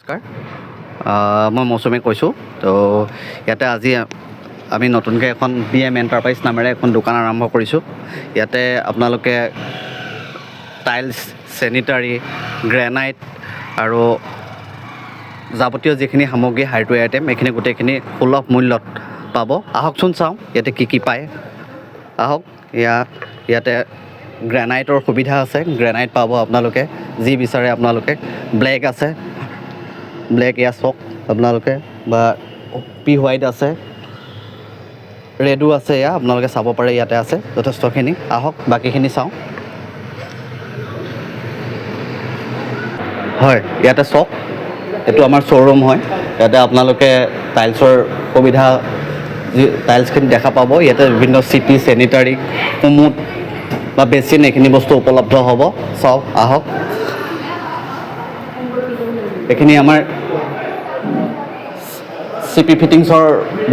নমস্কাৰ, মই মৌচুমে কৈছোঁ। তো ইয়াতে আজি আমি নতুনকৈ এখন PM এণ্টাৰপ্ৰাইজ নামেৰে এখন দোকান আৰম্ভ কৰিছোঁ। ইয়াতে আপোনালোকে টাইলছ, চেনিটাৰী, গ্ৰেনাইট আৰু যাৱতীয় যিখিনি সামগ্ৰী হাৰ্ডৱেৰ আইটেম এইখিনি গোটেইখিনি সুলভ মূল্যত পাব। আহকচোন চাওঁ ইয়াতে কি পায়। আহক, ইয়াতে গ্ৰেনাইটৰ সুবিধা আছে, গ্ৰেনাইট পাব আপোনালোকে যি বিচাৰে আপোনালোকে। ব্লেক আছে, ব্লেক ইয়াত চাওক আপোনালোকে, বা পি হোৱাইট আছে, ৰেডো আছে, এয়া আপোনালোকে চাব পাৰে, ইয়াতে আছে যথেষ্টখিনি। আহক বাকীখিনি চাওঁ। হয়, ইয়াতে চাওক, এইটো আমাৰ শ্ব'ৰুম হয়। ইয়াতে আপোনালোকে টাইলছৰ সুবিধা, যি টাইলছখিনি দেখা পাব। ইয়াতে বিভিন্ন চিপি, চেনিটাৰী, কুমুদ বা বেচিন এইখিনি বস্তু উপলব্ধ হ'ব। চাওক, আহক। এইখিনি আমাৰ চিপি ফিটিংছৰ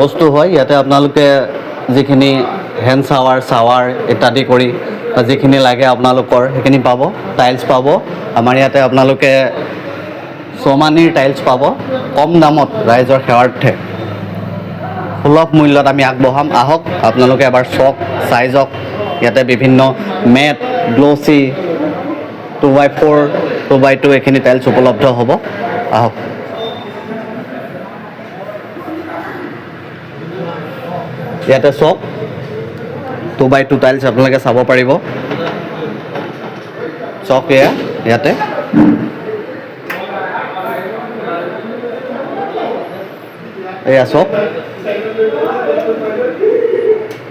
বস্তু হয়। ইয়াতে আপোনালোকে যিখিনি হেণ্ড চাৱাৰ ইত্যাদি কৰি যিখিনি লাগে আপোনালোকৰ সেইখিনি পাব। টাইলছ পাব আমাৰ ইয়াতে, আপোনালোকে চৌমানীৰ টাইলছ পাব কম দামত ৰাইজৰ সেৱাৰ্থে সুলভ মূল্যত আমি আগবঢ়াম। আহক আপোনালোকে এবাৰ চাওক, চাই যাওক। ইয়াতে বিভিন্ন মেট, গ্ল'চি, 2x4, 2x2 এইখিনি টাইলছ উপলব্ধ হ'ব। আহক। ইয়াতে চাওক, 2x2 টাইলছ আপোনালোকে চাব পাৰিব। চাওক, ইয়াতে এয়া চাওক,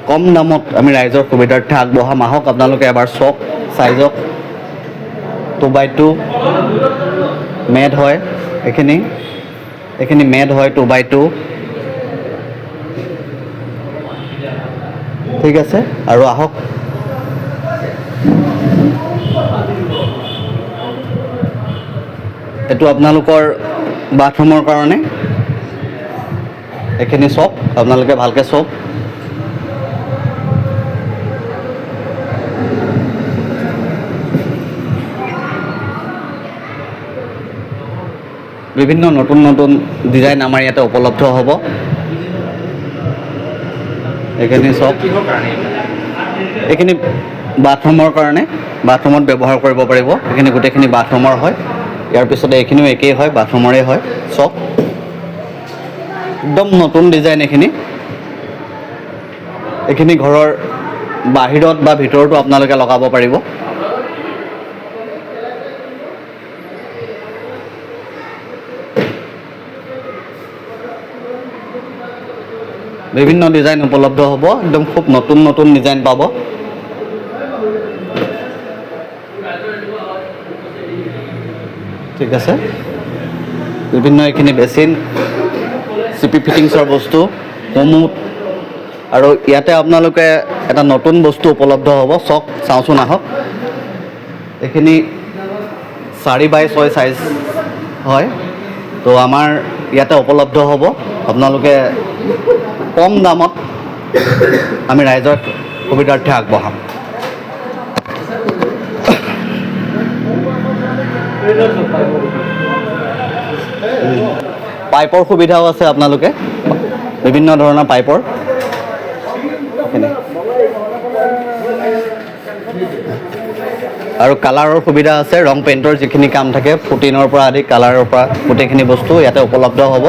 কম দামত আমি ৰাইজৰ সুবিধাৰ্থে আগবঢ়াম। আহক আপোনালোকে এবাৰ চাওক, চাই যাওক। 2x2 মেড হয়, এইখিনি মেড হয় 2x2। ঠিক আছে, আৰু আহক। এইটো আপোনালোকৰ বাথৰুমৰ কাৰণে, এইখিনি চাওক আপোনালোকে ভালকৈ চাওক। বিভিন্ন নতুন নতুন ডিজাইন আমাৰ ইয়াতে উপলব্ধ হ'ব। এইখিনি চাওক, এইখিনি বাথৰুমৰ কাৰণে, বাথৰুমত ব্যৱহাৰ কৰিব পাৰিব। এইখিনি গোটেইখিনি বাথৰুমৰ হয়। ইয়াৰ পিছতে এইখিনিও একেই হয়, বাথৰুমৰে হয়। চাওক, একদম নতুন ডিজাইন এইখিনি ঘৰৰ বাহিৰত বা ভিতৰতো আপোনালোকে লগাব পাৰিব। বিভিন্ন ডিজাইন উপলব্ধ হ'ব, একদম খুব নতুন নতুন ডিজাইন পাব। ঠিক আছে, বিভিন্ন এইখিনি বেচিন, চিপি ফিটিংছৰ বস্তু, কুমুদ, আৰু ইয়াতে আপোনালোকে এটা নতুন বস্তু উপলব্ধ হ'ব। চাওঁচোন, আহক। এইখিনি 4x6 চাইজ হয়। তো আমাৰ ইয়াতে উপলব্ধ হ'ব। আপোনালোকে কম দামত আমি ৰাইজৰ সুবিধাৰ্থে আগবঢ়াম। পাইপৰ সুবিধাও আছে, আপোনালোকে বিভিন্ন ধৰণৰ পাইপৰ, আৰু কালাৰৰ সুবিধা আছে। ৰং পেইণ্টৰ যিখিনি কাম থাকে, ফুটিনৰ পৰা আদি কালাৰৰ পৰা গোটেইখিনি বস্তু ইয়াতে উপলব্ধ হ'ব।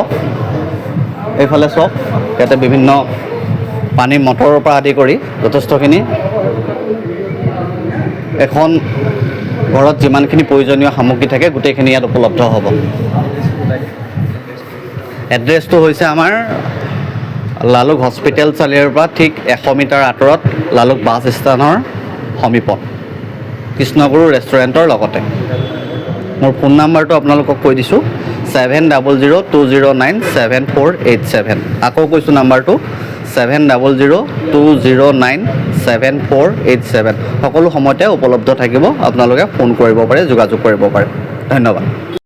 এইফালে চাওক, ইয়াতে বিভিন্ন পানী মটৰৰ পৰা আদি কৰি যথেষ্টখিনি এখন ঘৰত যিমানখিনি প্ৰয়োজনীয় সামগ্ৰী থাকে গোটেইখিনি ইয়াত উপলব্ধ হ'ব। এড্ৰেছটো হৈছে আমাৰ লালুক হস্পিটেল চাৰিআলিৰ পৰা ঠিক 100 মিটাৰ আঁতৰত, লালুক বাছ ষ্টেণ্ডৰ সমীপত, কৃষ্ণগুৰু ৰেষ্টুৰেণ্টৰ লগতে। মোৰ ফোন নাম্বাৰটো আপোনালোকক কৈ দিছোঁ, 7002097487। আকৌ কৈছোঁ নাম্বাৰটো, 7002097487। সকলো সময়তে উপলব্ধ থাকিব, আপোনালোকে ফোন কৰিব পাৰে, যোগাযোগ কৰিব পাৰে। ধন্যবাদ।